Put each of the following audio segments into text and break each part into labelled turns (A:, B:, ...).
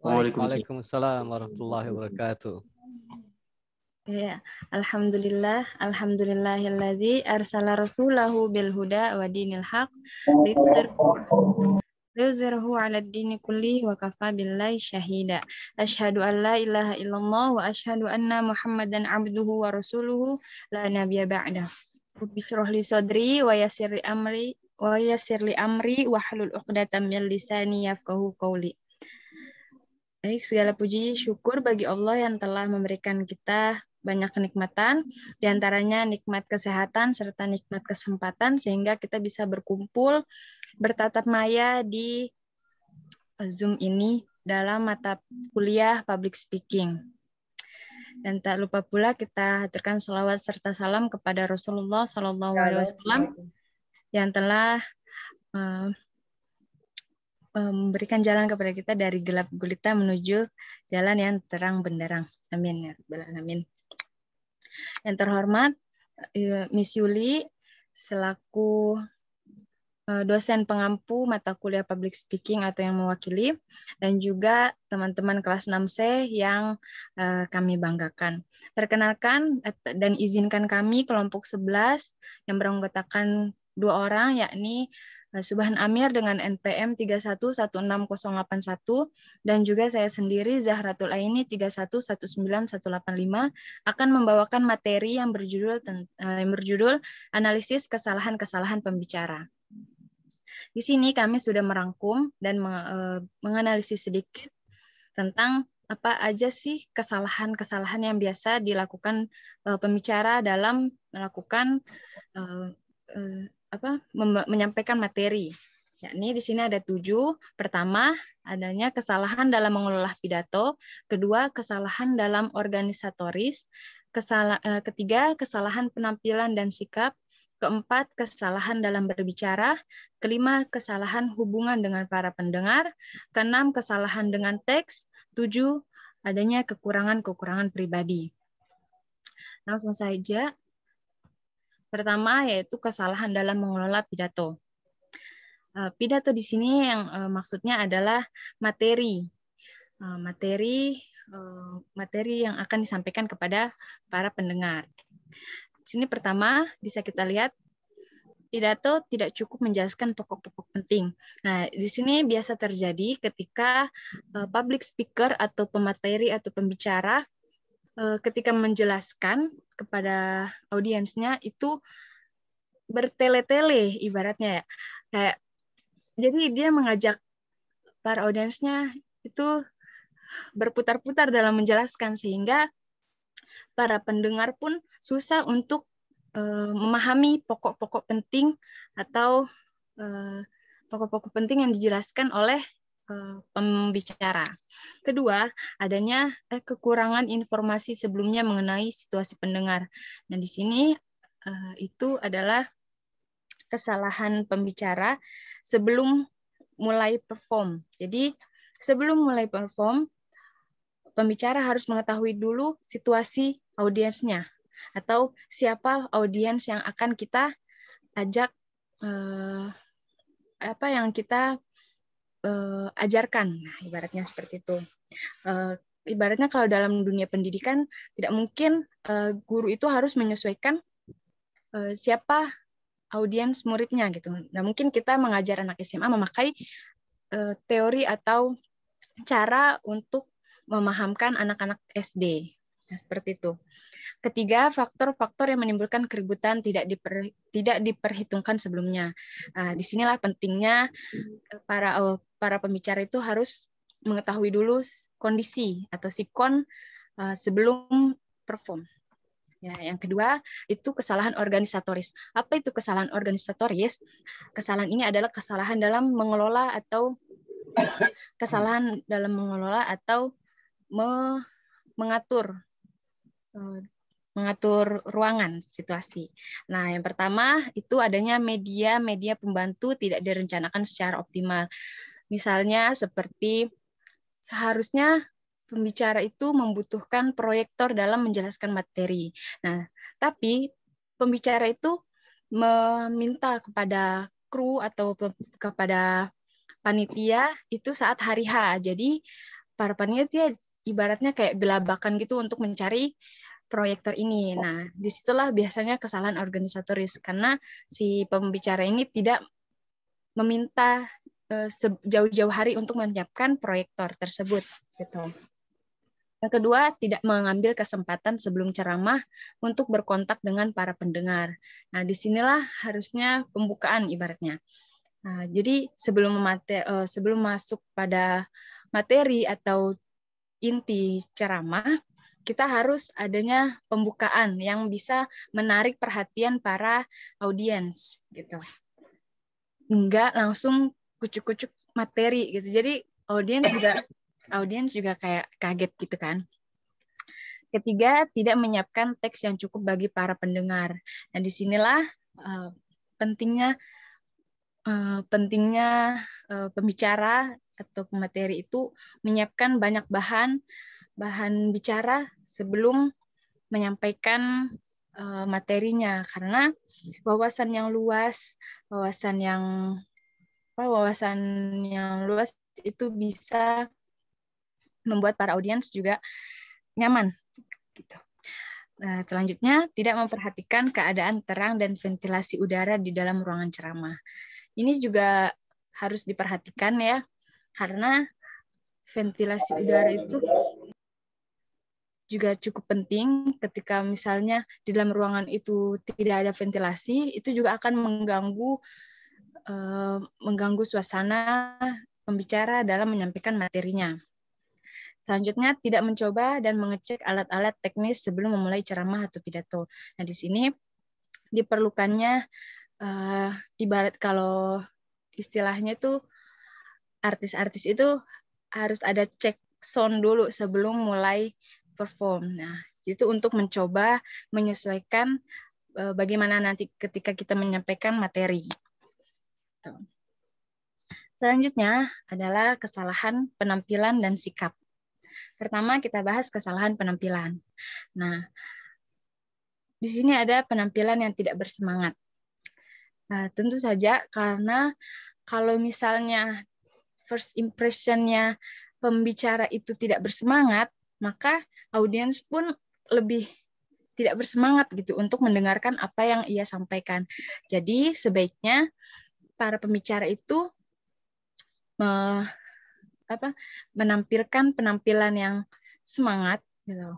A: Waalaikumsalam.
B: Waalaikumsalam warahmatullahi wabarakatuh.
C: Ya, alhamdulillahilladzi arsala rasulahu bil huda wa dinil haq liyuzhirahu 'alad dini kulli wa kafa billahi syahida. Asyhadu an la ilaha illallah wa asyhadu anna Muhammadan abduhu wa rasuluhu la nabiyya ba'da. Rabbi shrah li sadri wa yassir li amri wahlul 'uqdatam min lisani yafqahu qawli. Baik, segala puji syukur bagi Allah yang telah memberikan kita banyak kenikmatan, diantaranya nikmat kesehatan serta nikmat kesempatan, sehingga kita bisa berkumpul, bertatap maya di Zoom ini dalam mata kuliah Public Speaking. Dan tak lupa pula kita haturkan sholawat serta salam kepada Rasulullah SAW yang telah memberikan jalan kepada kita dari gelap gulita menuju jalan yang terang benderang. Amin ya rabbal alamin. Yang terhormat Miss Yuli selaku dosen pengampu mata kuliah Public Speaking atau yang mewakili, dan juga teman-teman kelas 6C yang kami banggakan. Perkenalkan dan izinkan kami kelompok 11 yang beranggotakan 2 orang, yakni Subhan Amir dengan NPM 3116081 dan juga saya sendiri Zahratul Aini 3119185 akan membawakan materi yang berjudul analisis kesalahan-kesalahan pembicara. Di sini kami sudah merangkum dan menganalisis sedikit tentang apa aja sih kesalahan-kesalahan yang biasa dilakukan pembicara dalam melakukan menyampaikan materi. Yakni di sini ada 7. Pertama, adanya kesalahan dalam mengelola pidato. Kedua, kesalahan dalam organisatoris. Ketiga, kesalahan penampilan dan sikap. Keempat, kesalahan dalam berbicara. Kelima, kesalahan hubungan dengan para pendengar. Keenam, kesalahan dengan teks. 7, adanya kekurangan-kekurangan pribadi. Langsung saja. Pertama, yaitu kesalahan dalam mengelola pidato. Pidato di sini yang maksudnya adalah materi yang akan disampaikan kepada para pendengar. Di sini pertama bisa kita lihat pidato tidak cukup menjelaskan pokok-pokok penting. Nah, di sini biasa terjadi ketika public speaker atau pemateri atau pembicara ketika menjelaskan kepada audiensnya itu bertele-tele ibaratnya ya. Kayak jadi dia mengajak para audiensnya itu berputar-putar dalam menjelaskan sehingga para pendengar pun susah untuk memahami pokok-pokok penting atau pokok-pokok penting yang dijelaskan oleh pembicara. Kedua, adanya kekurangan informasi sebelumnya mengenai situasi pendengar. Nah, di sini itu adalah kesalahan pembicara sebelum mulai perform. Jadi, sebelum mulai perform, pembicara harus mengetahui dulu situasi audiensnya atau siapa audiens yang akan kita ajak yang kita ajarkan. Nah, ibaratnya seperti itu. Ibaratnya kalau dalam dunia pendidikan tidak mungkin guru itu harus menyesuaikan siapa audiens muridnya gitu. Nah, mungkin kita mengajar anak SMA memakai teori atau cara untuk memahamkan anak-anak SD. Nah, seperti itu. Ketiga, faktor-faktor yang menimbulkan keributan tidak diperhitungkan sebelumnya. Disinilah pentingnya para pembicara itu harus mengetahui dulu kondisi atau sikon sebelum perform. Ya, yang kedua itu kesalahan organisatoris. Apa itu kesalahan organisatoris? Kesalahan ini adalah kesalahan dalam mengelola atau mengatur ruangan situasi. Nah, yang pertama itu adanya media pembantu tidak direncanakan secara optimal. Misalnya seperti seharusnya pembicara itu membutuhkan proyektor dalam menjelaskan materi. Nah, tapi pembicara itu meminta kepada kru atau kepada panitia itu saat hari H. Jadi para panitia ibaratnya kayak gelabakan gitu untuk mencari proyektor ini. Nah, disitulah biasanya kesalahan organisatoris karena si pembicara ini tidak meminta jauh-jauh hari untuk menyiapkan proyektor tersebut. Gitu. Yang kedua, tidak mengambil kesempatan sebelum ceramah untuk berkontak dengan para pendengar. Nah, disinilah harusnya pembukaan ibaratnya. Nah, jadi sebelum masuk pada materi atau inti ceramah, kita harus adanya pembukaan yang bisa menarik perhatian para audiens gitu. Enggak langsung kucuk-kucuk materi gitu. Jadi audiens juga kayak kaget gitu kan. Ketiga, tidak menyiapkan teks yang cukup bagi para pendengar. Nah, disinilah pentingnya pembicara atau pemateri itu menyiapkan banyak bahan bicara sebelum menyampaikan materinya, karena wawasan yang luas itu bisa membuat para audiens juga nyaman gitu. Nah, selanjutnya, tidak memperhatikan keadaan terang dan ventilasi udara di dalam ruangan ceramah. Ini juga harus diperhatikan ya, karena ventilasi udara itu juga cukup penting. Ketika misalnya di dalam ruangan itu tidak ada ventilasi, itu juga akan mengganggu suasana pembicara dalam menyampaikan materinya. Selanjutnya, tidak mencoba dan mengecek alat-alat teknis sebelum memulai ceramah atau pidato. Nah, di sini diperlukannya ibarat kalau istilahnya tuh artis-artis itu harus ada cek sound dulu sebelum mulai perform. Nah, itu untuk mencoba menyesuaikan bagaimana nanti ketika kita menyampaikan materi. Selanjutnya adalah kesalahan penampilan dan sikap. Pertama, kita bahas kesalahan penampilan. Nah, di sini ada penampilan yang tidak bersemangat. Nah, tentu saja karena kalau misalnya first impression-nya pembicara itu tidak bersemangat, maka audiens pun lebih tidak bersemangat gitu untuk mendengarkan apa yang ia sampaikan. Jadi sebaiknya para pembicara itu menampilkan penampilan yang semangat gitu.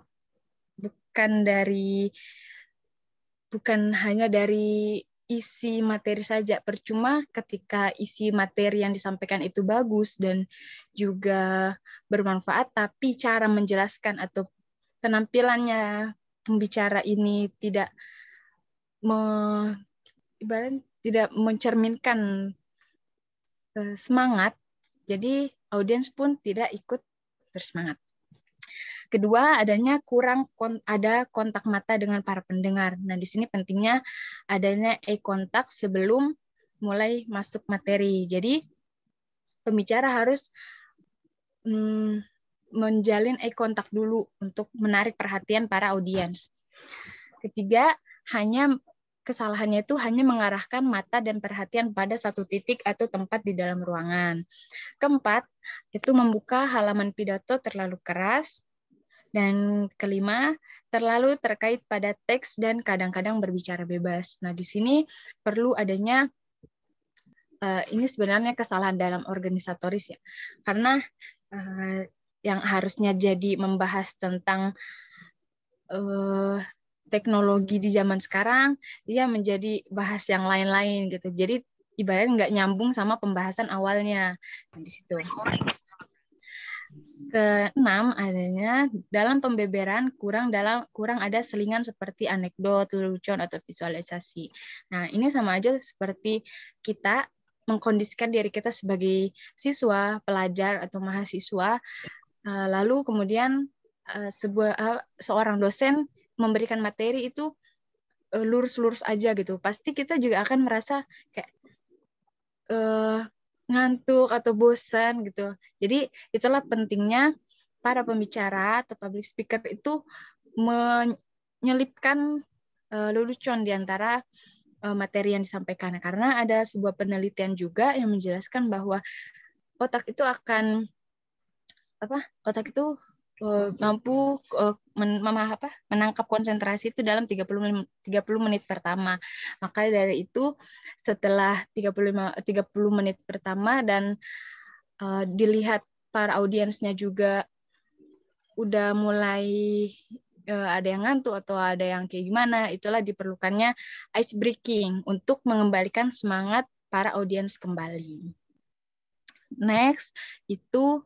C: Bukan hanya dari isi materi saja. Percuma ketika isi materi yang disampaikan itu bagus dan juga bermanfaat, tapi cara menjelaskan atau penampilannya pembicara ini tidak mencerminkan semangat, jadi audiens pun tidak ikut bersemangat. Kedua, ada kontak mata dengan para pendengar. Nah, di sini pentingnya adanya eye contact sebelum mulai masuk materi. Jadi, pembicara harus menjalin eye contact dulu untuk menarik perhatian para audiens. Ketiga, kesalahannya itu hanya mengarahkan mata dan perhatian pada satu titik atau tempat di dalam ruangan. Keempat, itu membuka halaman pidato terlalu keras. Dan kelima, terlalu terkait pada teks dan kadang-kadang berbicara bebas. Nah, di sini perlu adanya, ini sebenarnya kesalahan dalam organisatoris ya, karena yang harusnya jadi membahas tentang teknologi di zaman sekarang, dia menjadi bahas yang lain-lain gitu. Jadi ibaratnya nggak nyambung sama pembahasan awalnya. Nah, di situ. Keenam, adanya dalam pembeberan kurang ada selingan seperti anekdot, lelucon atau visualisasi. Nah, ini sama aja seperti kita mengkondisikan diri kita sebagai siswa, pelajar atau mahasiswa, lalu kemudian seorang dosen memberikan materi itu lurus-lurus aja gitu. Pasti kita juga akan merasa kayak ngantuk atau bosan gitu. Jadi itulah pentingnya para pembicara atau public speaker itu menyelipkan lelucon di antara materi yang disampaikan. Karena ada sebuah penelitian juga yang menjelaskan bahwa otak itu akan otak itu mampu menangkap konsentrasi itu dalam 30 menit pertama. Maka dari itu setelah 30 menit pertama dan dilihat para audiensnya juga udah mulai ada yang ngantuk atau ada yang kayak gimana, itulah diperlukannya ice breaking untuk mengembalikan semangat para audiens kembali. Next, itu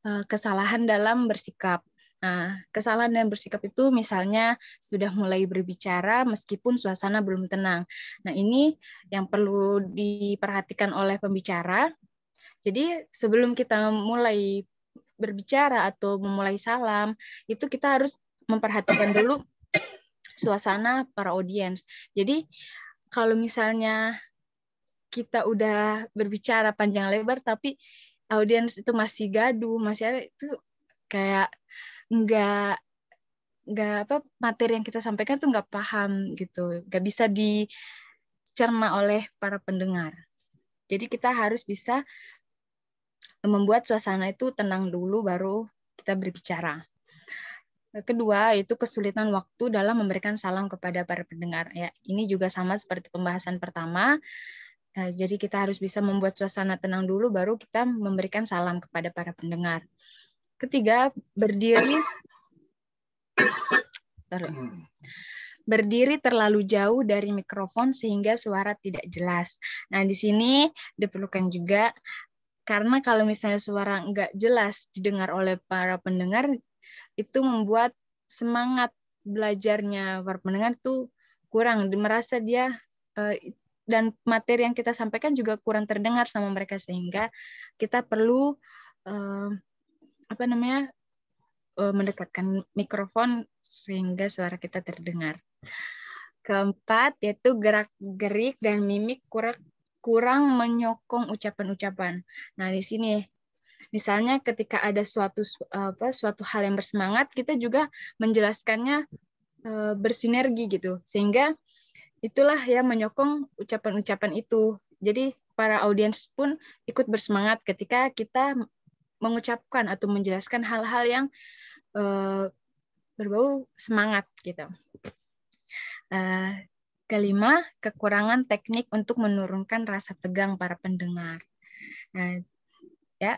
C: kesalahan dalam bersikap. Nah, kesalahan dalam bersikap itu misalnya sudah mulai berbicara meskipun suasana belum tenang. Nah, ini yang perlu diperhatikan oleh pembicara. Jadi, sebelum kita mulai berbicara atau memulai salam, itu kita harus memperhatikan dulu suasana para audiens. Jadi, kalau misalnya kita udah berbicara panjang lebar tapi audiens itu masih gaduh, masih ada, itu kayak nggak materi yang kita sampaikan tuh nggak paham gitu, nggak bisa dicerna oleh para pendengar. Jadi kita harus bisa membuat suasana itu tenang dulu baru kita berbicara. Kedua, itu kesulitan waktu dalam memberikan salam kepada para pendengar. Ya, ini juga sama seperti pembahasan pertama. Jadi kita harus bisa membuat suasana tenang dulu, baru kita memberikan salam kepada para pendengar. Ketiga, berdiri terlalu jauh dari mikrofon sehingga suara tidak jelas. Nah, di sini diperlukan juga, karena kalau misalnya suara nggak jelas didengar oleh para pendengar, itu membuat semangat belajarnya para pendengar tuh kurang, merasa dia dan materi yang kita sampaikan juga kurang terdengar sama mereka, sehingga kita perlu mendekatkan mikrofon sehingga suara kita terdengar. Keempat, yaitu gerak-gerik dan mimik kurang menyokong ucapan-ucapan. Nah, di sini misalnya ketika ada suatu hal yang bersemangat, kita juga menjelaskannya bersinergi gitu, sehingga itulah yang menyokong ucapan-ucapan itu. Jadi para audiens pun ikut bersemangat ketika kita mengucapkan atau menjelaskan hal-hal yang berbau semangat gitu. Kelima, kekurangan teknik untuk menurunkan rasa tegang para pendengar. Nah, ya,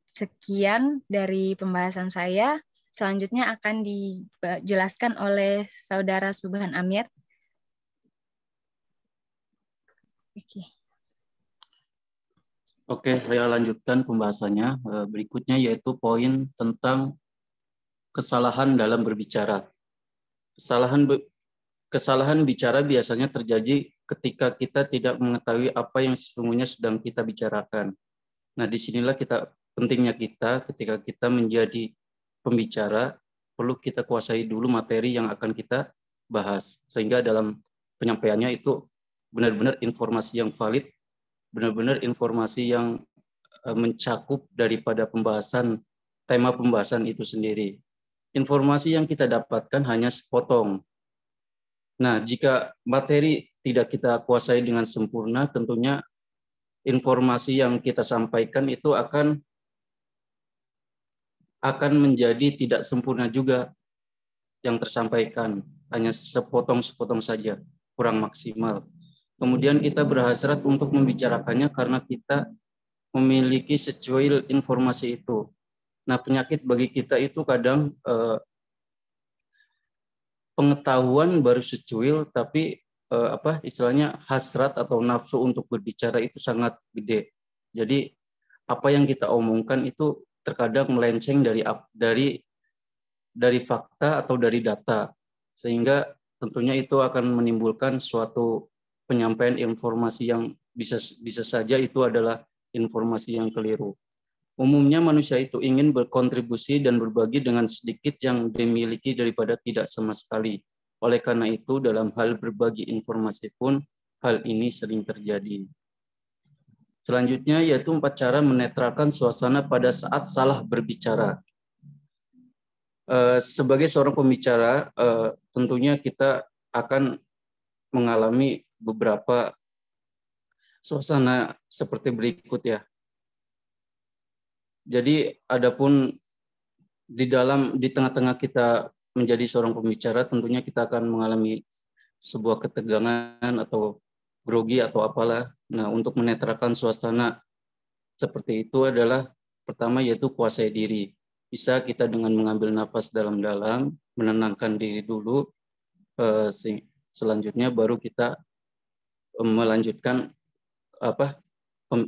C: sekian dari pembahasan saya. Selanjutnya akan dijelaskan oleh Saudara Subhan Amir.
A: Oke, saya lanjutkan pembahasannya. Berikutnya yaitu poin tentang kesalahan dalam berbicara. Kesalahan bicara biasanya terjadi ketika kita tidak mengetahui apa yang sesungguhnya sedang kita bicarakan. Nah, disinilah pentingnya kita ketika kita menjadi pembicara, perlu kita kuasai dulu materi yang akan kita bahas. Sehingga dalam penyampaiannya itu benar-benar informasi yang valid, benar-benar informasi yang mencakup daripada tema pembahasan itu sendiri. Informasi yang kita dapatkan hanya sepotong. Nah, jika materi tidak kita kuasai dengan sempurna, tentunya informasi yang kita sampaikan itu akan menjadi tidak sempurna juga yang tersampaikan, hanya sepotong-sepotong saja, kurang maksimal. Kemudian kita berhasrat untuk membicarakannya karena kita memiliki secuil informasi itu. Nah, penyakit bagi kita itu kadang pengetahuan baru secuil, tapi istilahnya hasrat atau nafsu untuk berbicara itu sangat gede. Jadi apa yang kita omongkan itu terkadang melenceng dari fakta atau dari data, sehingga tentunya itu akan menimbulkan suatu penyampaian informasi yang bisa saja itu adalah informasi yang keliru. Umumnya manusia itu ingin berkontribusi dan berbagi dengan sedikit yang dimiliki daripada tidak sama sekali. Oleh karena itu, dalam hal berbagi informasi pun hal ini sering terjadi. Selanjutnya yaitu 4 cara menetralkan suasana pada saat salah berbicara. Sebagai seorang pembicara, tentunya kita akan mengalami beberapa suasana seperti berikut ya. Jadi adapun di tengah-tengah kita menjadi seorang pembicara, tentunya kita akan mengalami sebuah ketegangan atau grogi atau apalah. Nah, untuk menetralkan suasana seperti itu adalah pertama yaitu kuasai diri. Bisa kita dengan mengambil nafas dalam-dalam, menenangkan diri dulu, selanjutnya baru kita melanjutkan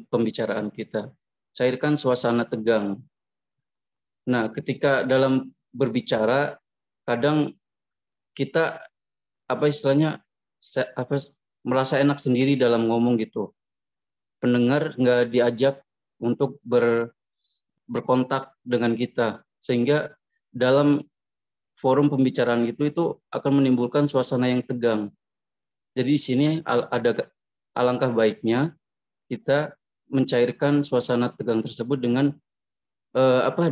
A: pembicaraan kita. Cairkan suasana tegang. Nah, ketika dalam berbicara, kadang kita merasa enak sendiri dalam ngomong gitu. Pendengar nggak diajak untuk berkontak dengan kita, sehingga dalam forum pembicaraan itu akan menimbulkan suasana yang tegang. Jadi di sini ada alangkah baiknya kita mencairkan suasana tegang tersebut dengan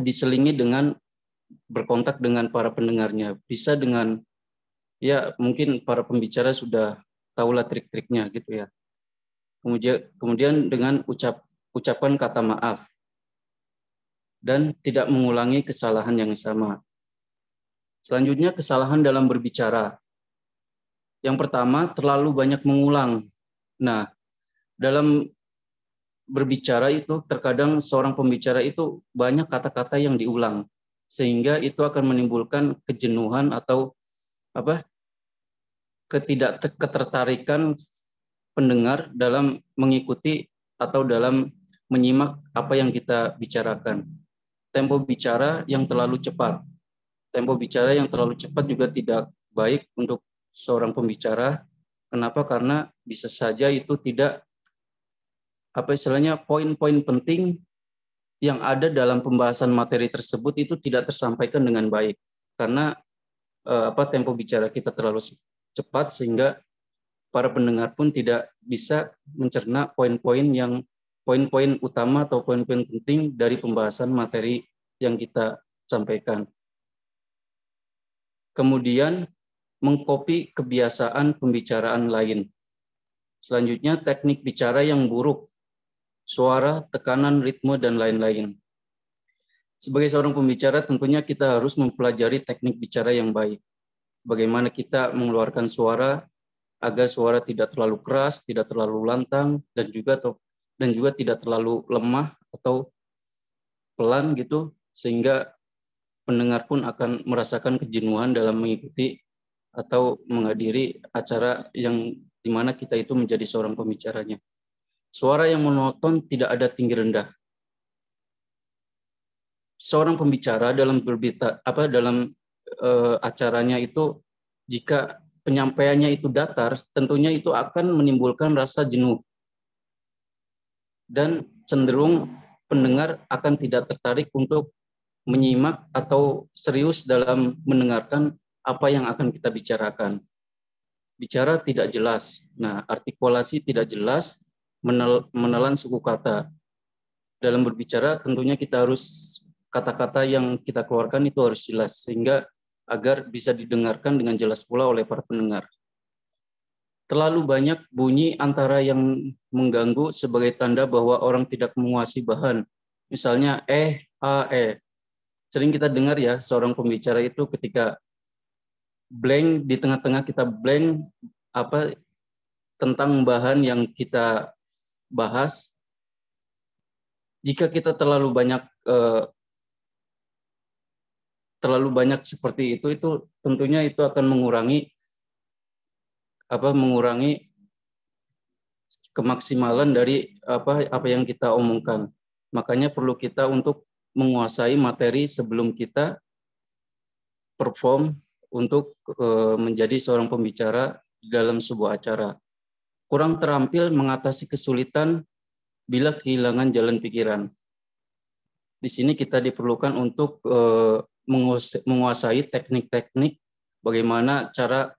A: diselingi dengan berkontak dengan para pendengarnya. Bisa dengan mungkin para pembicara sudah tahulah trik-triknya gitu ya. Kemudian dengan ucapan kata maaf dan tidak mengulangi kesalahan yang sama. Selanjutnya kesalahan dalam berbicara. Yang pertama, terlalu banyak mengulang. Nah, dalam berbicara itu terkadang seorang pembicara itu banyak kata-kata yang diulang, sehingga itu akan menimbulkan kejenuhan atau ketertarikan pendengar dalam mengikuti atau dalam menyimak apa yang kita bicarakan. Tempo bicara yang terlalu cepat. Tempo bicara yang terlalu cepat juga tidak baik untuk seorang pembicara. Kenapa? Karena bisa saja itu tidak poin-poin penting yang ada dalam pembahasan materi tersebut itu tidak tersampaikan dengan baik. Karena tempo bicara kita terlalu cepat sehingga para pendengar pun tidak bisa mencerna poin-poin utama atau poin-poin penting dari pembahasan materi yang kita sampaikan. Kemudian mengcopy kebiasaan pembicaraan lain. Selanjutnya teknik bicara yang buruk, suara, tekanan, ritme, dan lain-lain. Sebagai seorang pembicara tentunya kita harus mempelajari teknik bicara yang baik. Bagaimana kita mengeluarkan suara agar suara tidak terlalu keras, tidak terlalu lantang, dan juga tidak terlalu lemah atau pelan gitu, sehingga pendengar pun akan merasakan kejenuhan dalam mengikuti atau menghadiri acara yang di mana kita itu menjadi seorang pembicaranya. Suara yang monoton, tidak ada tinggi rendah. Seorang pembicara dalam acaranya itu, jika penyampaiannya itu datar, tentunya itu akan menimbulkan rasa jenuh. Dan cenderung pendengar akan tidak tertarik untuk menyimak atau serius dalam mendengarkan apa yang akan kita bicarakan. Bicara tidak jelas. Nah, artikulasi tidak jelas, menelan suku kata. Dalam berbicara tentunya kita harus kata-kata yang kita keluarkan itu harus jelas, sehingga agar bisa didengarkan dengan jelas pula oleh para pendengar. Terlalu banyak bunyi antara yang mengganggu sebagai tanda bahwa orang tidak menguasai bahan. Misalnya sering kita dengar ya seorang pembicara itu ketika blank, di tengah-tengah kita blank tentang bahan yang kita bahas. Jika kita terlalu banyak seperti itu tentunya itu akan mengurangi kemaksimalan dari apa yang kita omongkan. Makanya perlu kita untuk menguasai materi sebelum kita perform untuk menjadi seorang pembicara dalam sebuah acara. Kurang terampil mengatasi kesulitan bila kehilangan jalan pikiran. Di sini kita diperlukan untuk menguasai teknik-teknik bagaimana cara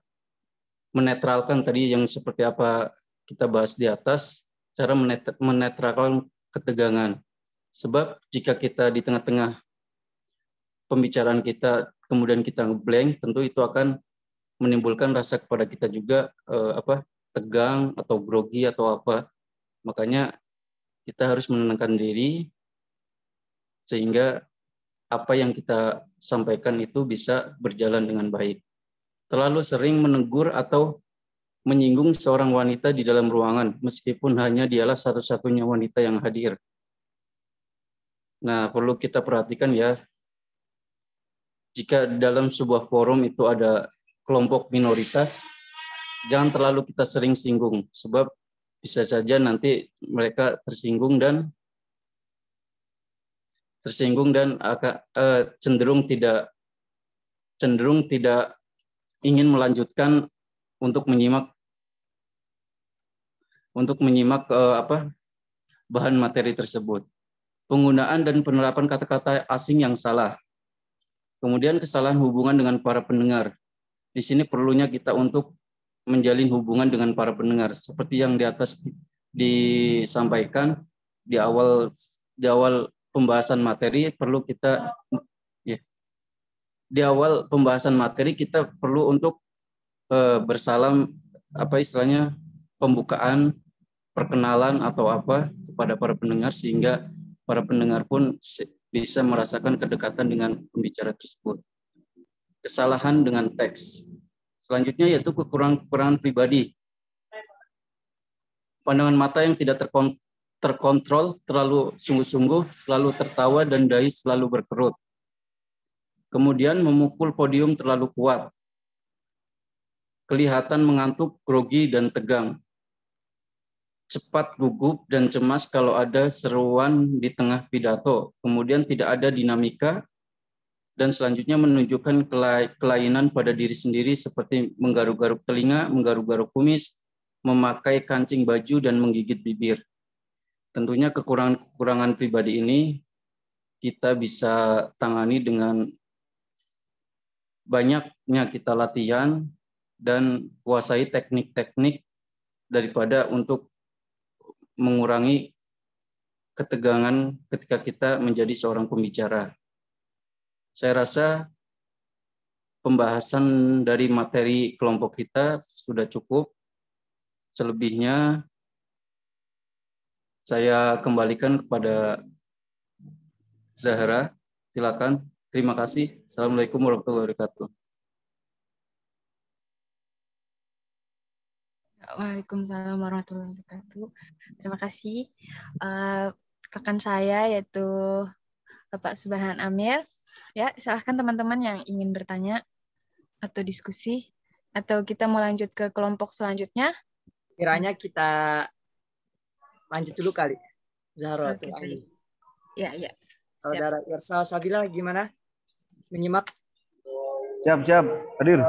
A: menetralkan tadi yang seperti apa kita bahas di atas, cara menetralkan ketegangan. Sebab jika kita di tengah-tengah pembicaraan kita kemudian kita ngeblank, tentu itu akan menimbulkan rasa kepada kita juga tegang atau grogi atau apa. Makanya kita harus menenangkan diri sehingga apa yang kita sampaikan itu bisa berjalan dengan baik. Terlalu sering menegur atau menyinggung seorang wanita di dalam ruangan, meskipun hanya dialah satu-satunya wanita yang hadir. Nah, perlu kita perhatikan ya, jika dalam sebuah forum itu ada kelompok minoritas, jangan terlalu kita sering singgung, sebab bisa saja nanti mereka tersinggung dan cenderung tidak ingin melanjutkan untuk menyimak bahan materi tersebut. Penggunaan dan penerapan kata-kata asing yang salah. Kemudian kesalahan hubungan dengan para pendengar. Di sini perlunya kita untuk menjalin hubungan dengan para pendengar seperti yang di atas disampaikan di awal pembahasan materi. Perlu kita ya, di awal pembahasan materi kita perlu untuk bersalam, pembukaan, perkenalan atau apa kepada para pendengar, sehingga para pendengar pun bisa merasakan kedekatan dengan pembicara tersebut. Kesalahan dengan teks. Selanjutnya yaitu kekurangan pribadi. Pandangan mata yang tidak terkontrol, terlalu sungguh-sungguh, selalu tertawa, dan dahi selalu berkerut. Kemudian memukul podium terlalu kuat. Kelihatan mengantuk, grogi, dan tegang. Cepat gugup dan cemas kalau ada seruan di tengah pidato. Kemudian tidak ada dinamika. Dan selanjutnya menunjukkan kelainan pada diri sendiri seperti menggaruk-garuk telinga, menggaruk-garuk kumis, memakai kancing baju, dan menggigit bibir. Tentunya kekurangan pribadi ini kita bisa tangani dengan banyaknya kita latihan dan kuasai teknik-teknik daripada untuk mengurangi ketegangan ketika kita menjadi seorang pembicara. Saya rasa pembahasan dari materi kelompok kita sudah cukup. Selebihnya saya kembalikan kepada Zahra. Silakan. Terima kasih. Assalamualaikum warahmatullahi wabarakatuh.
C: Waalaikumsalam warahmatullahi wabarakatuh. Terima kasih rekan saya yaitu Bapak Subhan Amir. Ya, silahkan teman-teman yang ingin bertanya atau diskusi, atau kita mau lanjut ke kelompok selanjutnya.
D: Kiranya kita lanjut dulu kali, Zahra.
C: Oke, baik. Ya.
D: Saudara Irsal Sabila gimana? Menyimak?
E: Siap. Hadir.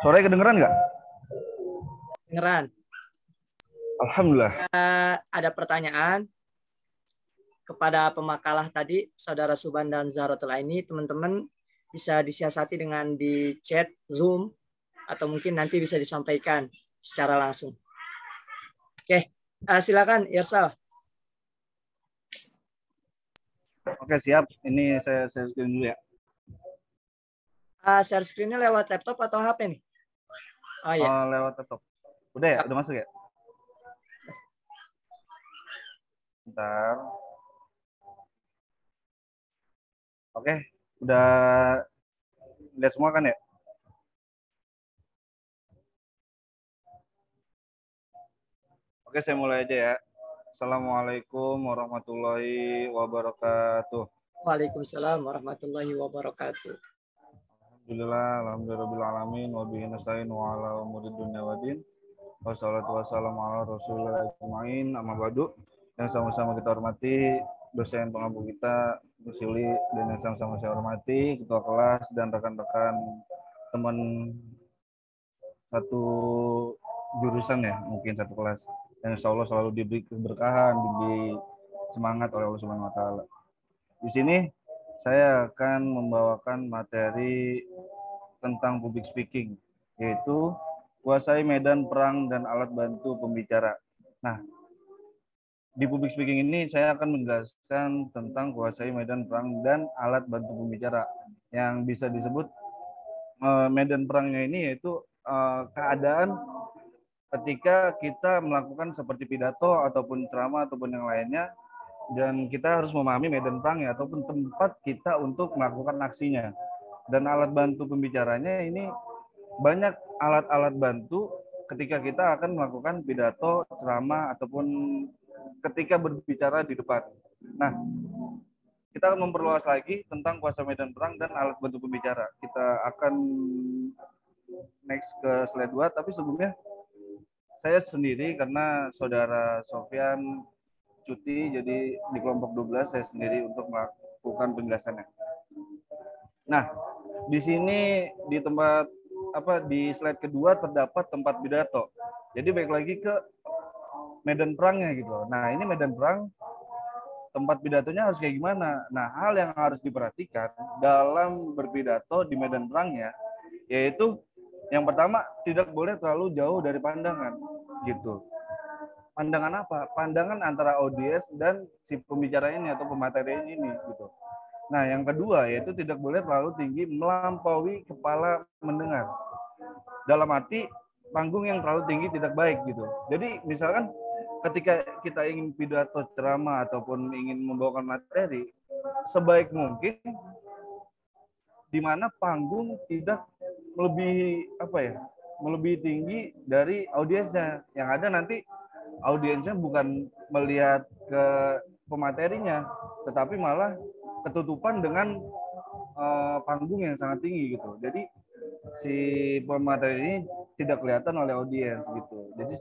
E: Suaranya kedengeran nggak?
D: Dengeran.
E: Alhamdulillah.
D: Ada pertanyaan kepada pemakalah tadi, Saudara Subhan dan Zahratul Aini. Teman-teman bisa disiasati dengan di chat Zoom, atau mungkin nanti bisa disampaikan secara langsung. Oke, silakan Irsal.
E: Oke, siap. Ini saya screen dulu ya.
D: Share screen-nya lewat laptop atau HP nih? Oh ya.
E: Lewat laptop. Udah ya? Udah masuk ya? Bentar. Oke, udah lihat semua kan ya? Oke, saya mulai aja ya. Assalamualaikum warahmatullahi wabarakatuh.
D: Waalaikumsalam warahmatullahi wabarakatuh.
E: Alhamdulillahirabbil wa bihi nasta'in wa ala umuri dunya waddin. Wassalatu wassalamu ala rasulillah ajmain, amma ba'du. Yang sama-sama kita hormati dosen pengampu kita, Gus Yuli, dan yang sama-sama saya hormati ketua kelas dan rekan-rekan teman satu jurusan ya, mungkin satu kelas. Dan insya Allah selalu diberi keberkahan, diberi semangat oleh Allah Subhanahu wa Ta'ala. Di sini saya akan membawakan materi tentang public speaking, yaitu kuasai medan perang dan alat bantu pembicara. Nah, di public speaking ini saya akan menjelaskan tentang kuasai medan perang dan alat bantu pembicara. Yang bisa disebut medan perangnya ini yaitu keadaan ketika kita melakukan seperti pidato ataupun ceramah ataupun yang lainnya, dan kita harus memahami medan perangnya ataupun tempat kita untuk melakukan aksinya. Dan alat bantu pembicaranya ini banyak alat-alat bantu ketika kita akan melakukan pidato, ceramah, ataupun ketika berbicara di depan. Nah, kita akan memperluas lagi tentang kuasa medan perang dan alat bantu pembicara. Kita akan next ke slide 2, tapi sebelumnya saya sendiri karena saudara Sofyan cuti, jadi di kelompok 12 saya sendiri untuk melakukan penjelasannya. Nah, di sini di tempat di slide kedua terdapat tempat pidato. Jadi balik lagi ke medan perangnya gitu. Nah, ini medan perang, tempat pidatonya harus kayak gimana? Nah, hal yang harus diperhatikan dalam berpidato di medan perangnya yaitu yang pertama, tidak boleh terlalu jauh dari pandangan gitu. Pandangan apa? Pandangan antara audiens dan si pembicara ini atau pemateri ini gitu. Nah, yang kedua yaitu tidak boleh terlalu tinggi melampaui kepala mendengar. Dalam arti panggung yang terlalu tinggi tidak baik gitu. Jadi misalkan ketika kita ingin pidato ceramah ataupun ingin membawakan materi, sebaik mungkin di mana panggung tidak melebihi tinggi dari audiensnya. Yang ada nanti audiensnya bukan melihat ke pematerinya, tetapi malah ketutupan dengan panggung yang sangat tinggi gitu. Jadi si pemateri ini tidak kelihatan oleh audiens gitu. Jadi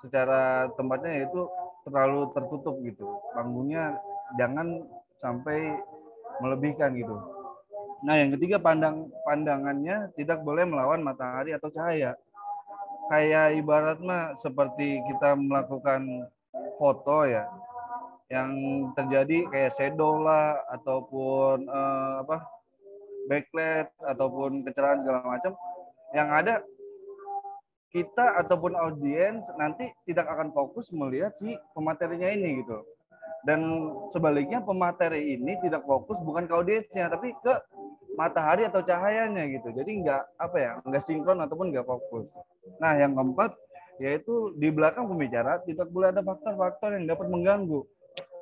E: secara tempatnya itu terlalu tertutup gitu. Panggungnya jangan sampai melebihkan gitu. Nah, yang ketiga pandangannya tidak boleh melawan matahari atau cahaya. Kayak ibaratnya seperti kita melakukan foto ya, yang terjadi kayak shadow lah ataupun backlight ataupun kecerahan segala macam, yang ada kita ataupun audiens nanti tidak akan fokus melihat si pematerinya ini gitu. Dan sebaliknya pemateri ini tidak fokus bukan ke audiensnya tapi ke matahari atau cahayanya gitu. Jadi nggak sinkron ataupun nggak fokus. Nah, yang keempat yaitu di belakang pembicara tidak boleh ada faktor-faktor yang dapat mengganggu.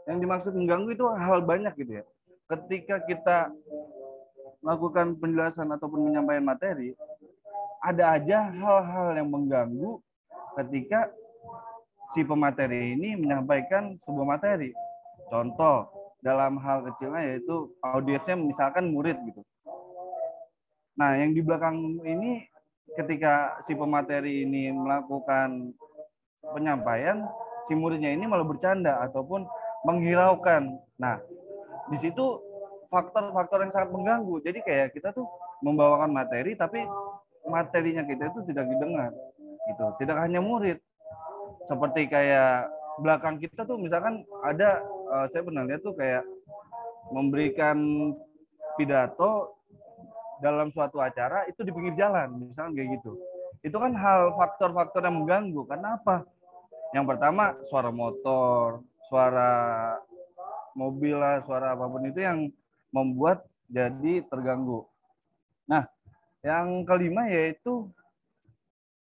E: Yang dimaksud mengganggu itu hal banyak gitu ya. Ketika kita melakukan penjelasan ataupun menyampaikan materi, ada aja hal-hal yang mengganggu ketika si pemateri ini menyampaikan sebuah materi. Contoh, dalam hal kecilnya yaitu audiensnya misalkan murid gitu. Nah, yang di belakang ini ketika si pemateri ini melakukan penyampaian, si muridnya ini malah bercanda ataupun menghiraukan. Nah, di situ faktor-faktor yang sangat mengganggu. Jadi kayak kita tuh membawakan materi tapi materinya kita itu tidak didengar gitu. Tidak hanya murid. Seperti kayak belakang kita tuh misalkan ada saya pernah lihat tuh kayak memberikan pidato dalam suatu acara itu di pinggir jalan, misalkan kayak gitu. Itu kan hal faktor-faktor yang mengganggu. Karena apa? Yang pertama, suara motor, suara mobil lah, suara apapun itu yang membuat jadi terganggu. Nah, yang kelima yaitu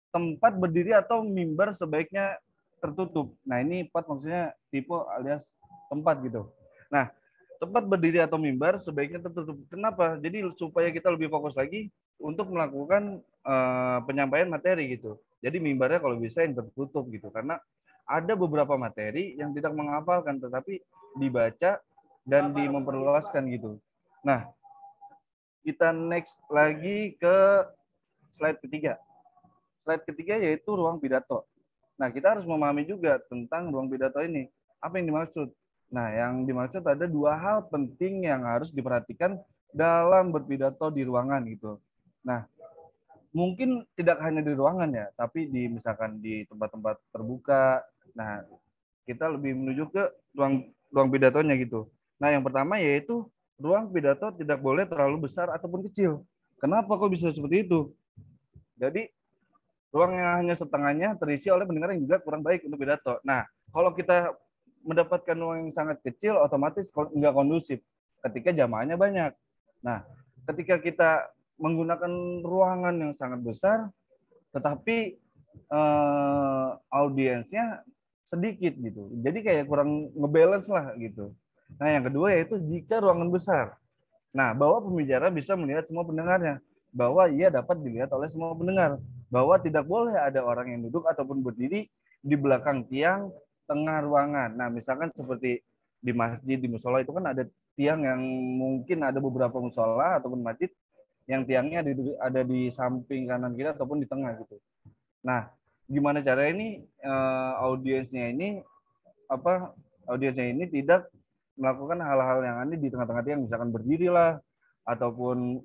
E: tempat berdiri atau mimbar sebaiknya tertutup. Nah, ini maksudnya tipe alias tempat gitu. Nah, tempat berdiri atau mimbar sebaiknya tertutup. Kenapa? Jadi supaya kita lebih fokus lagi untuk melakukan penyampaian materi gitu. Jadi mimbarnya kalau bisa yang tertutup gitu. Karena ada beberapa materi yang tidak menghafalkan tetapi dibaca dan memperluaskan gitu. Nah, kita next lagi ke slide ketiga. Slide ketiga yaitu ruang pidato. Nah, kita harus memahami juga tentang ruang pidato ini. Apa yang dimaksud? Nah, yang dimaksud ada dua hal penting yang harus diperhatikan dalam berpidato di ruangan gitu. Nah, mungkin tidak hanya di ruangan ya, tapi misalkan di tempat-tempat terbuka. Nah, kita lebih menuju ke ruang pidatonya gitu. Nah, yang pertama yaitu ruang pidato tidak boleh terlalu besar ataupun kecil. Kenapa kok bisa seperti itu? Jadi ruang yang hanya setengahnya terisi oleh pendengar yang juga kurang baik untuk pidato. Nah, kalau kita mendapatkan ruang yang sangat kecil, otomatis nggak kondusif ketika jamaahnya banyak. Nah, ketika kita menggunakan ruangan yang sangat besar, tetapi audiensnya sedikit gitu. Jadi kayak kurang ngebalance lah gitu. Nah, yang kedua yaitu jika ruangan besar. Nah, bahwa pembicara bisa melihat semua pendengarnya, bahwa ia dapat dilihat oleh semua pendengar, bahwa tidak boleh ada orang yang duduk ataupun berdiri di belakang tiang tengah ruangan. Nah, misalkan seperti di masjid, di musola itu kan ada tiang yang mungkin ada beberapa musola ataupun masjid yang tiangnya ada di samping kanan kita ataupun di tengah gitu. Nah, gimana cara ini audiensnya ini tidak melakukan hal-hal yang aneh di tengah-tengah tiang, misalkan berdiri lah ataupun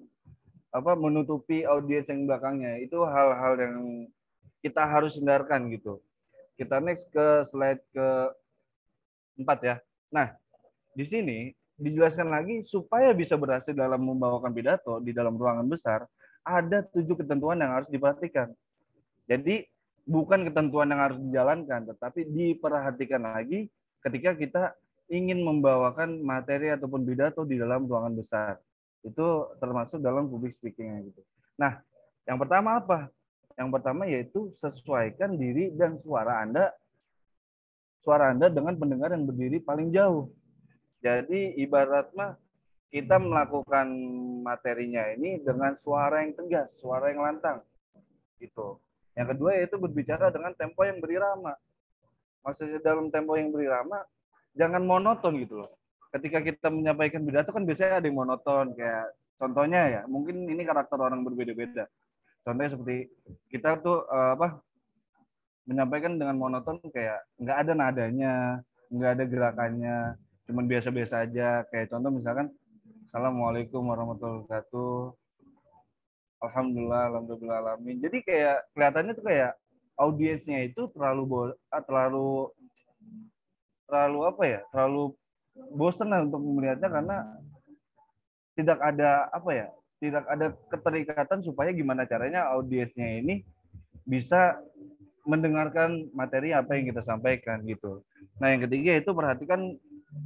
E: menutupi audiens yang belakangnya. Itu hal-hal yang kita harus hindarkan gitu. Kita next ke slide ke-4 ya. Nah, di sini dijelaskan lagi supaya bisa berhasil dalam membawakan pidato di dalam ruangan besar, ada 7 ketentuan yang harus diperhatikan. Jadi bukan ketentuan yang harus dijalankan, tetapi diperhatikan lagi ketika kita ingin membawakan materi ataupun pidato di dalam ruangan besar. Itu termasuk dalam public speaking gitu. Nah, yang pertama apa? Yang pertama yaitu sesuaikan diri dan suara Anda dengan pendengar yang berdiri paling jauh. Jadi ibarat mah kita melakukan materinya ini dengan suara yang tegas, suara yang lantang. Gitu. Yang kedua yaitu berbicara dengan tempo yang berirama. Maksudnya dalam tempo yang berirama, jangan monoton gitu loh. Ketika kita menyampaikan pidato kan biasanya ada yang monoton, kayak contohnya ya, mungkin ini karakter orang berbeda-beda. Contohnya seperti kita tuh menyampaikan dengan monoton kayak nggak ada nadanya, nggak ada gerakannya, cuman biasa-biasa aja. Kayak contoh misalkan, Assalamualaikum warahmatullahi wabarakatuh. Alhamdulillah, alamin. Jadi kayak kelihatannya tuh kayak audiensnya itu terlalu bosan lah untuk melihatnya karena tidak ada keterikatan supaya gimana caranya audiensnya ini bisa mendengarkan materi apa yang kita sampaikan gitu. Nah, yang ketiga itu perhatikan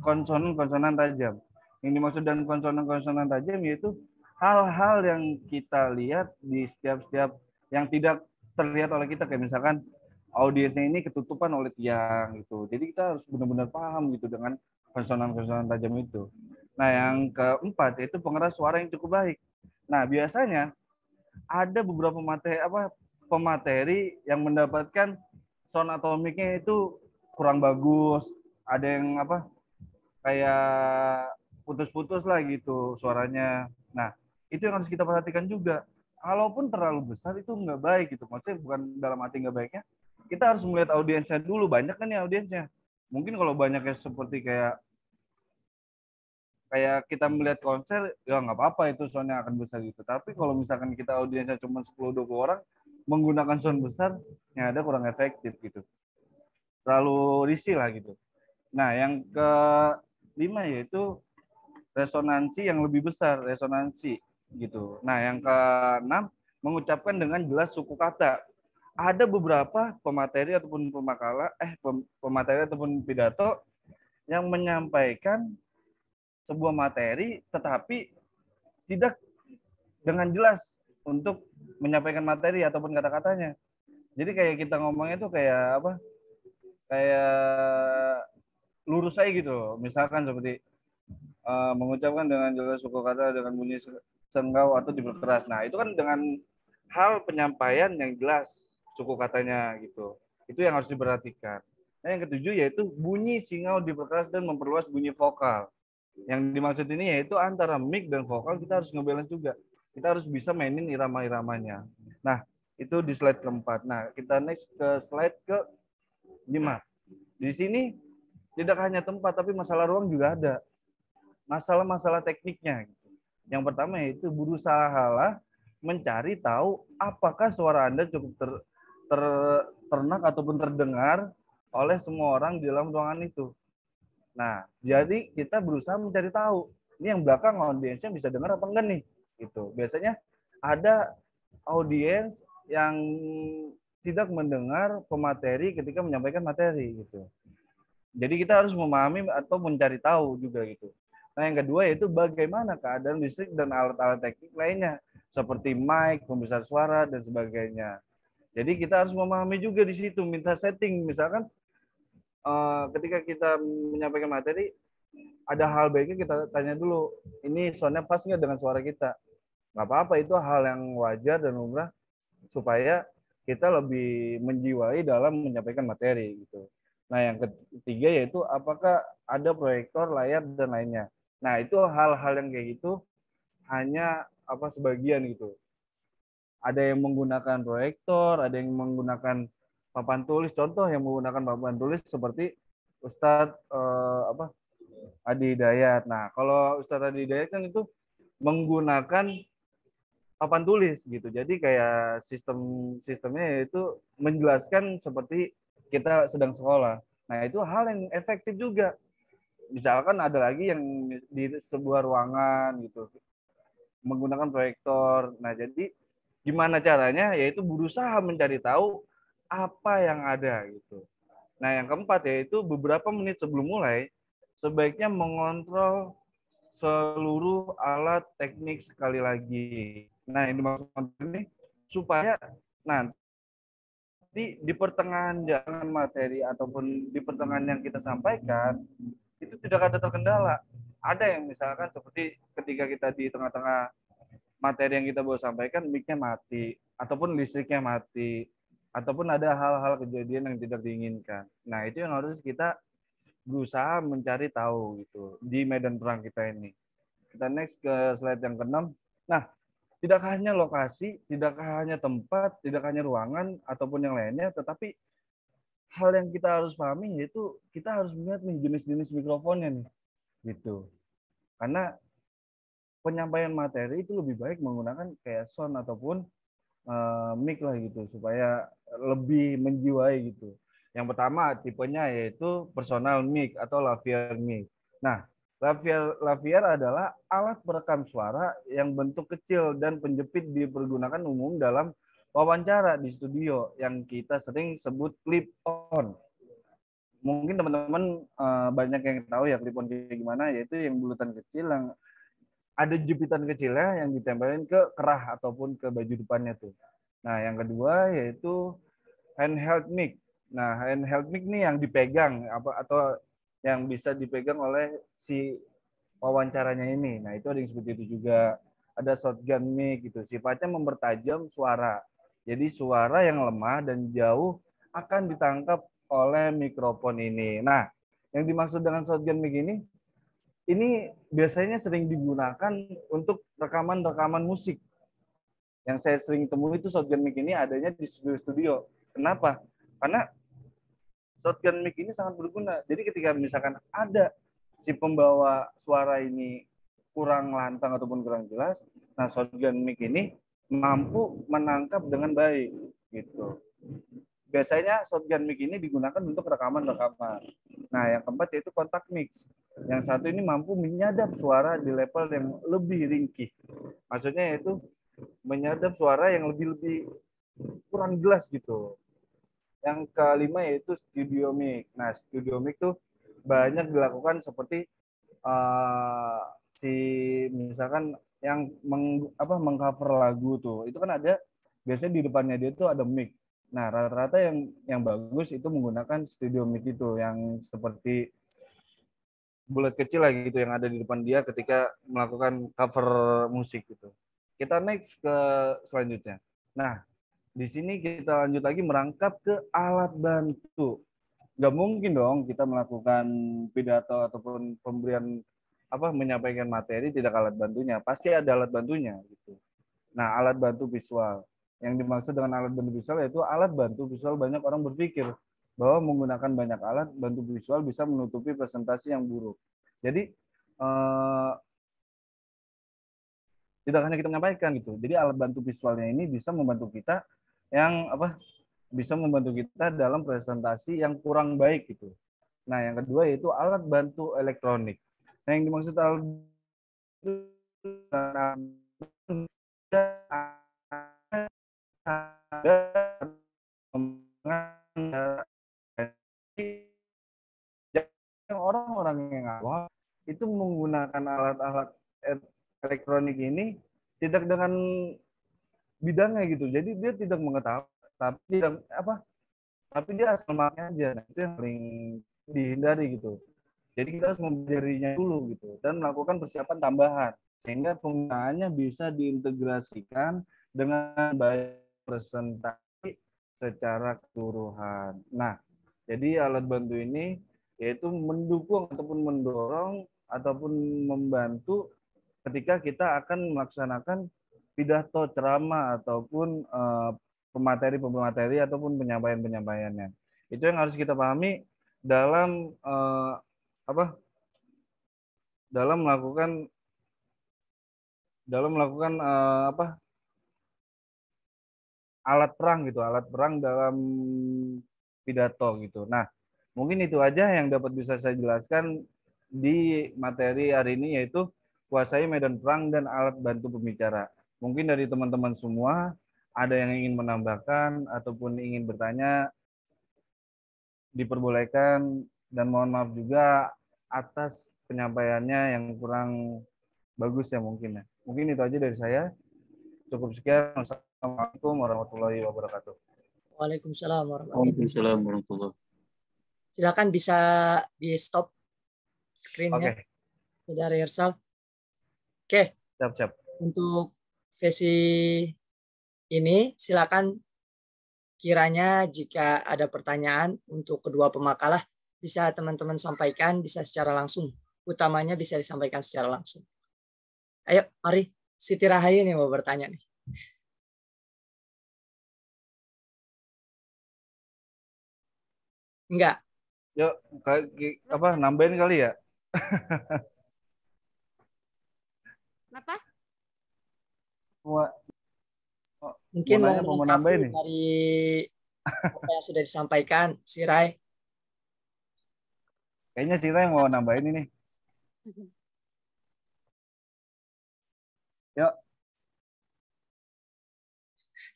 E: konsonan-konsonan tajam. Yang dimaksud dengan konsonan-konsonan tajam yaitu hal-hal yang kita lihat di setiap yang tidak terlihat oleh kita, kayak misalkan audiensnya ini ketutupan oleh tiang gitu. Jadi kita harus benar-benar paham gitu dengan konsonan-konsonan tajam itu. Nah, yang keempat yaitu pengeras suara yang cukup baik. Nah, biasanya ada beberapa pemateri yang mendapatkan sound atomiknya itu kurang bagus, ada yang kayak putus-putus lah gitu suaranya. Nah, itu yang harus kita perhatikan juga. Kalaupun terlalu besar itu nggak baik gitu. Maksudnya bukan dalam arti nggak baiknya, kita harus melihat audiensnya dulu. Banyak kan ya audiensnya. Mungkin kalau banyaknya seperti kayak kita melihat konser, ya nggak apa-apa itu soundnya akan besar gitu. Tapi kalau misalkan kita audiensnya cuma 10-20 orang, menggunakan sound besar, yang ada kurang efektif gitu. Terlalu risih lah gitu. Nah, yang kelima yaitu resonansi yang lebih besar, resonansi gitu. Nah, yang keenam, mengucapkan dengan jelas suku kata. Ada beberapa pemateri ataupun pemateri ataupun pidato yang menyampaikan sebuah materi tetapi tidak dengan jelas untuk menyampaikan materi ataupun kata-katanya. Jadi kayak kita ngomongnya tuh kayak kayak lurus aja gitu. Misalkan seperti mengucapkan dengan jelas suku kata dengan bunyi senggau atau diperkeras. Nah, itu kan dengan hal penyampaian yang jelas suku katanya gitu. Itu yang harus diperhatikan. Nah, yang ketujuh yaitu bunyi singau diperkeras dan memperluas bunyi vokal. Yang dimaksud ini yaitu antara mic dan vokal kita harus ngebalance juga. Kita harus bisa mainin irama-iramanya. Nah, itu di slide keempat. Nah, kita next ke slide ke-5. Di sini tidak hanya tempat, tapi masalah ruang juga ada. Masalah-masalah tekniknya. Yang pertama yaitu berusahalah mencari tahu apakah suara Anda cukup ternak ataupun terdengar oleh semua orang di dalam ruangan itu. Nah, jadi kita berusaha mencari tahu, ini yang belakang audiensnya bisa dengar apa enggak nih? Gitu. Biasanya ada audiens yang tidak mendengar pemateri ketika menyampaikan materi gitu. Jadi kita harus memahami atau mencari tahu juga gitu. Nah, yang kedua yaitu bagaimana keadaan listrik dan alat-alat teknik lainnya seperti mic, pembesar suara dan sebagainya. Jadi kita harus memahami juga di situ, minta setting. Misalkan ketika kita menyampaikan materi, ada hal baiknya kita tanya dulu, ini soundnya pas nggak dengan suara kita? Nggak apa-apa, itu hal yang wajar dan lumrah supaya kita lebih menjiwai dalam menyampaikan materi gitu. Nah, yang ketiga yaitu apakah ada proyektor, layar dan lainnya. Nah, itu hal-hal yang kayak gitu hanya sebagian gitu. Ada yang menggunakan proyektor, ada yang menggunakan papan tulis. Contoh yang menggunakan papan tulis seperti Ustadz Adi Hidayat. Nah, kalau Ustadz Adi Hidayat kan itu menggunakan papan tulis gitu. Jadi kayak sistemnya itu menjelaskan seperti kita sedang sekolah. Nah, itu hal yang efektif juga. Misalkan ada lagi yang di sebuah ruangan gitu menggunakan proyektor. Nah, jadi gimana caranya? Yaitu berusaha mencari tahu apa yang ada gitu. Nah, yang keempat yaitu beberapa menit sebelum mulai sebaiknya mengontrol seluruh alat teknik sekali lagi. Nah, yang dimaksud ini supaya nanti di pertengahan jalan materi ataupun di pertengahan yang kita sampaikan itu tidak ada terkendala. Ada yang misalkan seperti ketika kita di tengah-tengah materi yang kita baru sampaikan, mic-nya mati, ataupun listriknya mati, ataupun ada hal-hal kejadian yang tidak diinginkan. Nah, itu yang harus kita berusaha mencari tahu gitu di medan perang kita ini. Kita next ke slide yang ke-6. Nah, tidak hanya lokasi, tidak hanya tempat, tidak hanya ruangan, ataupun yang lainnya, tetapi hal yang kita harus pahami yaitu kita harus melihat nih jenis-jenis mikrofonnya nih. Gitu. Karena penyampaian materi itu lebih baik menggunakan kayak sound ataupun mic lah gitu supaya lebih menjiwai gitu. Yang pertama tipenya yaitu personal mic atau lavalier mic. Nah, lavalier adalah alat perekam suara yang bentuk kecil dan penjepit dipergunakan umum dalam wawancara di studio yang kita sering sebut clip on. Mungkin teman-teman banyak yang tahu ya clip on kayak gimana, yaitu yang bulatan kecil yang ada jepitan kecilnya yang ditempelin ke kerah ataupun ke baju depannya tuh. Nah, yang kedua yaitu handheld mic. Nah, handheld mic nih yang dipegang atau yang bisa dipegang oleh si wawancaranya ini. Nah, itu ada yang seperti itu juga. Ada shotgun mic gitu. Sifatnya mempertajam suara. Jadi suara yang lemah dan jauh akan ditangkap oleh mikrofon ini. Nah, yang dimaksud dengan shotgun mic ini biasanya sering digunakan untuk rekaman-rekaman musik. Yang saya sering temui itu shotgun mic ini adanya di studio-studio. Kenapa? Karena shotgun mic ini sangat berguna. Jadi ketika misalkan ada si pembawa suara ini kurang lantang ataupun kurang jelas, nah shotgun mic ini mampu menangkap dengan baik gitu. Biasanya shotgun mic ini digunakan untuk rekaman-rekaman. Nah, yang keempat yaitu kontak mix. Yang satu ini mampu menyadap suara di level yang lebih ringkih. Maksudnya yaitu menyadap suara yang lebih kurang jelas gitu. Yang kelima yaitu studio mic. Nah, studio mic tuh banyak dilakukan seperti misalkan yang mengcover lagu tuh. Itu kan ada biasanya di depannya dia tuh ada mic. Nah, rata-rata yang bagus itu menggunakan studio mic itu yang seperti bulat kecil lagi gitu yang ada di depan dia ketika melakukan cover musik gitu. Kita next ke selanjutnya. Nah, di sini kita lanjut lagi merangkap ke alat bantu. Nggak mungkin dong kita melakukan pidato ataupun pemberian menyampaikan materi tidak alat bantunya. Pasti ada alat bantunya gitu. Nah, alat bantu visual. Yang dimaksud dengan alat bantu visual yaitu alat bantu visual banyak orang berpikir bahwa menggunakan banyak alat bantu visual bisa menutupi presentasi yang buruk. Jadi tidak hanya kita menyampaikan gitu. Jadi alat bantu visualnya ini bisa membantu kita bisa membantu kita dalam presentasi yang kurang baik gitu. Nah, yang kedua yaitu alat bantu elektronik. Nah, yang dimaksud alat orang-orang yang awam itu menggunakan alat-alat elektronik ini tidak dengan bidangnya gitu. Jadi dia tidak mengetahui tapi tapi dia asal maknya aja. Nah, itu yang paling dihindari gitu. Jadi kita harus mempelajarinya dulu gitu dan melakukan persiapan tambahan sehingga penggunaannya bisa diintegrasikan dengan baik presentasi secara keseluruhan. Nah, jadi alat bantu ini yaitu mendukung ataupun mendorong ataupun membantu ketika kita akan melaksanakan pidato, ceramah ataupun pemateri ataupun penyampaiannya. Itu yang harus kita pahami dalam dalam melakukan alat perang dalam pidato gitu. Nah, mungkin itu aja yang dapat bisa saya jelaskan di materi hari ini, yaitu kuasai medan perang dan alat bantu pembicara. Mungkin dari teman-teman semua ada yang ingin menambahkan ataupun ingin bertanya, diperbolehkan, dan mohon maaf juga atas penyampaiannya yang kurang bagus ya mungkin ya. Mungkin itu aja dari saya. Cukup sekian. Assalamualaikum warahmatullahi wabarakatuh.
D: Waalaikumsalam warahmatullahi
A: Waalaikumsalam warahmatullahi.
D: Silakan bisa di stop screen-nya.
E: Oke.
D: Saudara Irsal. Oke.
E: Siap.
D: Untuk sesi ini silakan kiranya jika ada pertanyaan untuk kedua pemakalah bisa teman-teman sampaikan, bisa secara langsung. Utamanya bisa disampaikan secara langsung. Ayo, mari. Siti Rahayu nih mau bertanya nih. Enggak.
E: Yuk, nambahin kali ya?
F: Kenapa?
D: Mungkin
E: mau nambahin nih
D: dari apa yang sudah disampaikan, Sirai.
E: Kayaknya Sirai mau nambahin ini. Yuk.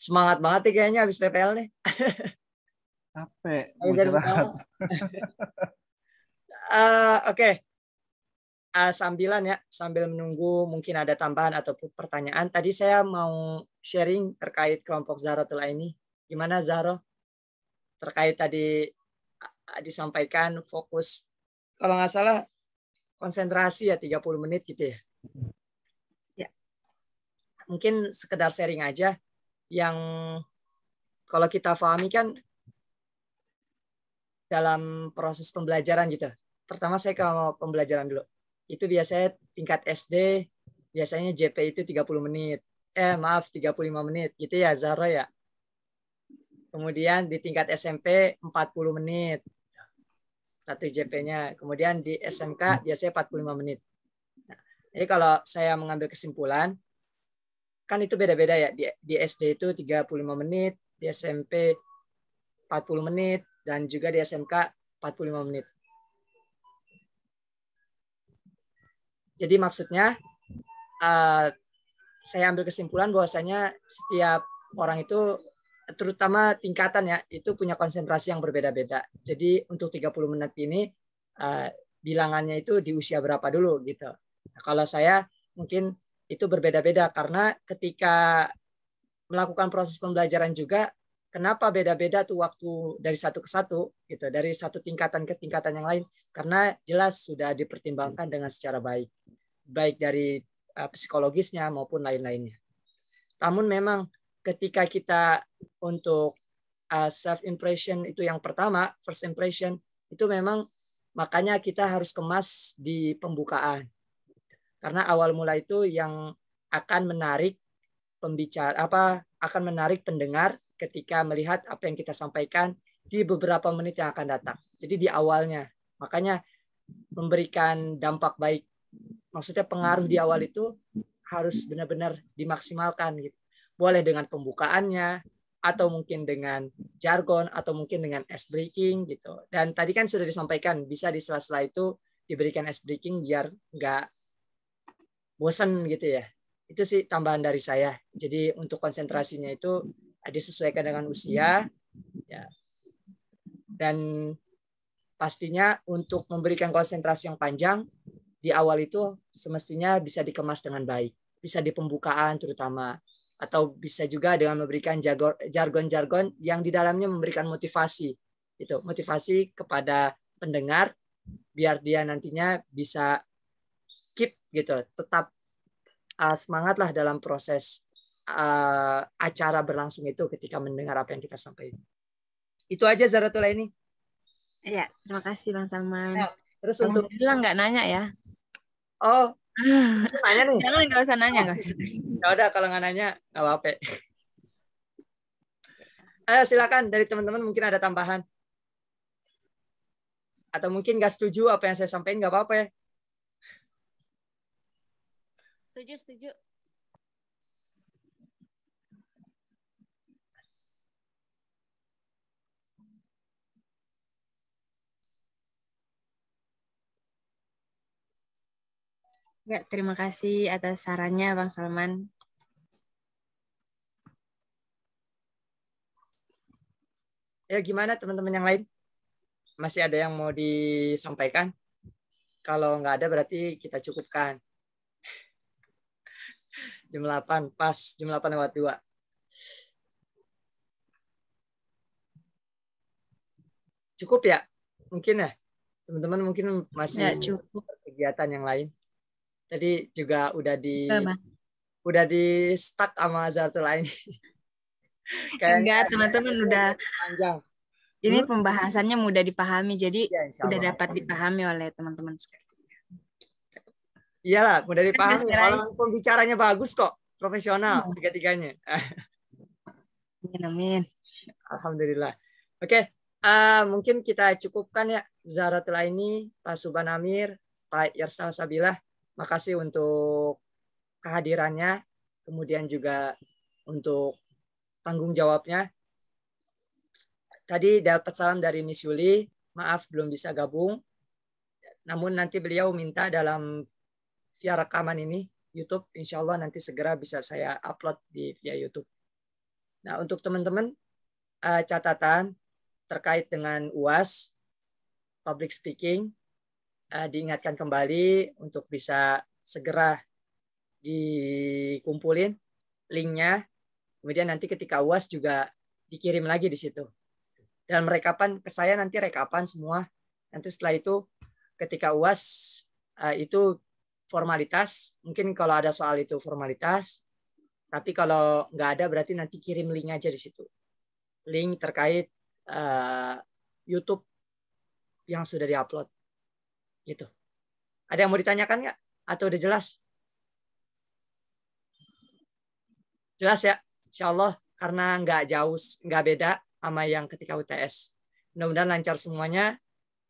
D: Semangat banget nih kayaknya habis PPL nih.
E: Capek.
D: Oke. Sambil menunggu mungkin ada tambahan ataupun pertanyaan. Tadi saya mau sharing terkait kelompok Zahratul Aini. Gimana Zahro? Terkait tadi disampaikan fokus. Kalau nggak salah konsentrasi ya 30 menit gitu ya. Ya. Mungkin sekedar sharing aja. Yang kalau kita pahami kan dalam proses pembelajaran gitu. Pertama saya ke pembelajaran dulu. Itu biasanya tingkat SD, biasanya JP itu 30 menit. 35 menit gitu ya Zahra ya. Kemudian di tingkat SMP 40 menit. Satu JP-nya. Kemudian di SMK biasanya 45 menit. Nah, jadi kalau saya mengambil kesimpulan, kan itu beda-beda ya. Di SD itu 35 menit, di SMP 40 menit, dan juga di SMK 45 menit. Jadi maksudnya, saya ambil kesimpulan bahwasanya setiap orang itu, terutama tingkatan ya, itu punya konsentrasi yang berbeda-beda. Jadi untuk 30 menit ini, bilangannya itu di usia berapa dulu gitu. Nah, kalau saya mungkin itu berbeda-beda karena ketika melakukan proses pembelajaran juga, kenapa beda-beda tuh waktu dari satu ke satu gitu, dari satu tingkatan ke tingkatan yang lain, karena jelas sudah dipertimbangkan dengan secara baik dari psikologisnya maupun lain-lainnya. Namun memang ketika kita untuk self impression itu yang pertama, first impression itu memang makanya kita harus kemas di pembukaan. Karena awal mula itu yang akan menarik akan menarik pendengar ketika melihat apa yang kita sampaikan di beberapa menit yang akan datang. Jadi di awalnya, makanya memberikan dampak baik. Maksudnya pengaruh di awal itu harus benar-benar dimaksimalkan gitu. Boleh dengan pembukaannya, atau mungkin dengan jargon, atau mungkin dengan ice breaking gitu. Dan tadi kan sudah disampaikan bisa di sela-sela itu diberikan ice breaking biar nggak bosan gitu ya. Itu sih tambahan dari saya. Jadi untuk konsentrasinya itu disesuaikan dengan usia ya. Dan pastinya untuk memberikan konsentrasi yang panjang di awal itu semestinya bisa dikemas dengan baik. Bisa di pembukaan terutama. atau bisa juga dengan memberikan jargon-jargon yang di dalamnya memberikan motivasi, gitu, motivasi kepada pendengar biar dia nantinya bisa keep gitu, tetap semangat lah dalam proses acara berlangsung itu ketika mendengar apa yang kita sampaikan. Itu aja Zaratullah ini.
C: Iya, terima kasih Bang Salman.
D: Nah, terus untuk
C: Alhamdulillah nggak nanya ya.
D: oh nanya nih.
C: Jangan, nggak usah nanya, nggak usah.
D: Ya udah kalau nggak nanya nggak apa-apa. Silakan dari teman-teman mungkin ada tambahan. Atau mungkin nggak setuju apa yang saya sampaikan, nggak apa-apa ya.
F: Setuju.
C: Ya, terima kasih atas sarannya Bang Salman.
D: Ya gimana teman-teman yang lain? Masih ada yang mau disampaikan? Kalau nggak ada berarti kita cukupkan. Jam 8 pas, jam 8:02. Cukup ya? Mungkin ya? Teman-teman mungkin masih
C: Ya, cukup.
D: kegiatan yang lain. Tadi juga udah di stuck sama Zaratullah ini.
C: Enggak, teman-teman udah
D: panjang.
C: ini pembahasannya mudah dipahami, jadi
D: Ya,
C: udah dapat dipahami oleh teman-teman sekalian.
D: Iyalah, mudah dipahami.
C: Kan
D: Orang pembicaranya bagus kok, profesional tiga-tiganya.
C: Amin.
D: Alhamdulillah. Oke, mungkin kita cukupkan ya Zaratullah ini, Pak Subhan Amir, Pak Irsal Sabilah. Makasih untuk kehadirannya, kemudian juga untuk tanggung jawabnya. Tadi dapat salam dari Miss Yuli, maaf belum bisa gabung. Namun nanti beliau minta dalam via rekaman ini YouTube, insya Allah nanti segera bisa saya upload via YouTube. Nah untuk teman-teman catatan terkait dengan UAS public speaking, diingatkan kembali untuk bisa segera dikumpulin linknya. Kemudian nanti ketika UAS juga dikirim lagi di situ. Dan rekapan ke saya nanti rekapan semua. Nanti setelah itu ketika UAS itu formalitas. Mungkin kalau ada soal itu formalitas. Tapi kalau nggak ada berarti nanti kirim link aja di situ. Link terkait YouTube yang sudah diupload. Gitu. Ada yang mau ditanyakan nggak? Atau udah jelas? Jelas ya? Insya Allah karena nggak jauh, nggak beda sama yang ketika UTS. Mudah-mudahan lancar semuanya,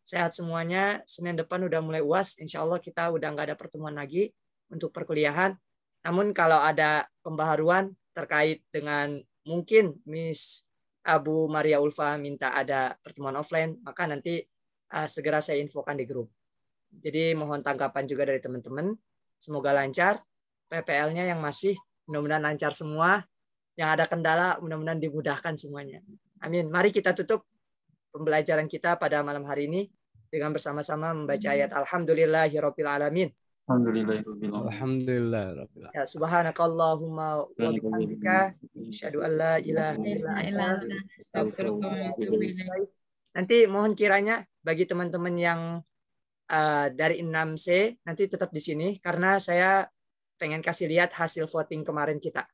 D: sehat semuanya. Senin depan udah mulai UAS, insya Allah kita udah nggak ada pertemuan lagi untuk perkuliahan. Namun kalau ada pembaharuan terkait dengan mungkin Miss Abu Maria Ulfa minta ada pertemuan offline, maka nanti segera saya infokan di grup. Jadi mohon tanggapan juga dari teman-teman. Semoga lancar. PPL-nya yang masih mudah-mudahan lancar semua. Yang ada kendala mudah-mudahan dimudahkan semuanya. Amin. Mari kita tutup pembelajaran kita pada malam hari ini dengan bersama-sama membaca ayat Alhamdulillahirabbil alamin.
B: Alhamdulillah.
D: Ya subhanakallahumma wa bihamdika asyhadu an la ilaha illa anta astaghfiruka wa atubu ilaik. Nanti mohon kiranya bagi teman-teman yang dari 6C nanti tetap di sini karena saya pengen kasih lihat hasil voting kemarin kita.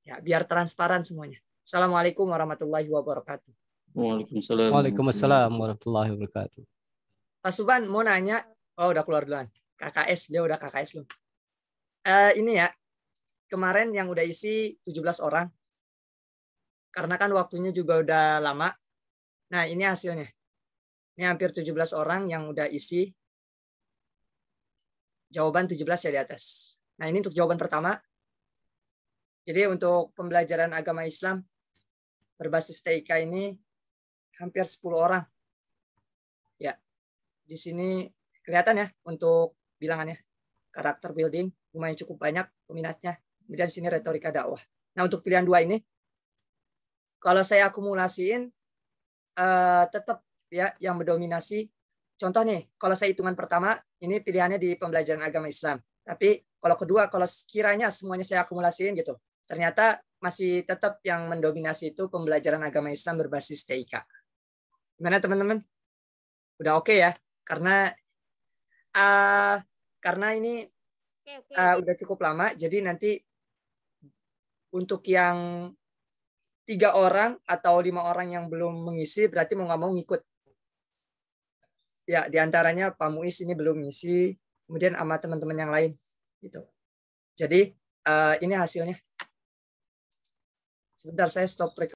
D: Ya, biar transparan semuanya. Assalamualaikum warahmatullahi wabarakatuh.
B: Waalaikumsalam warahmatullahi wabarakatuh.
D: Pak Subhan mau nanya, oh udah keluar duluan. KKS, dia udah KKS belum? Ini ya, kemarin yang udah isi 17 orang. Karena kan waktunya juga udah lama. Nah ini hasilnya. Ini hampir 17 orang yang udah isi. Jawaban 17 ya di atas. Nah ini untuk jawaban pertama. Jadi untuk pembelajaran agama Islam berbasis TIK ini hampir 10 orang. Ya, di sini kelihatan ya untuk bilangannya. Karakter building lumayan cukup banyak peminatnya. Kemudian di sini retorika dakwah. Nah untuk pilihan 2 ini, kalau saya akumulasiin tetap ya yang mendominasi. Contoh nih, kalau saya hitungan pertama, ini pilihannya di pembelajaran agama Islam. Tapi kalau kedua, kalau sekiranya semuanya saya akumulasiin gitu, ternyata masih tetap yang mendominasi itu pembelajaran agama Islam berbasis TIK. Gimana teman-teman? Udah oke ya? Karena ini udah cukup lama, jadi nanti untuk yang 3 orang atau 5 orang yang belum mengisi berarti mau nggak mau ngikut. Ya, diantaranya Pak Muiz ini belum ngisi, kemudian sama teman-teman yang lain gitu. Jadi ini hasilnya. Sebentar saya stop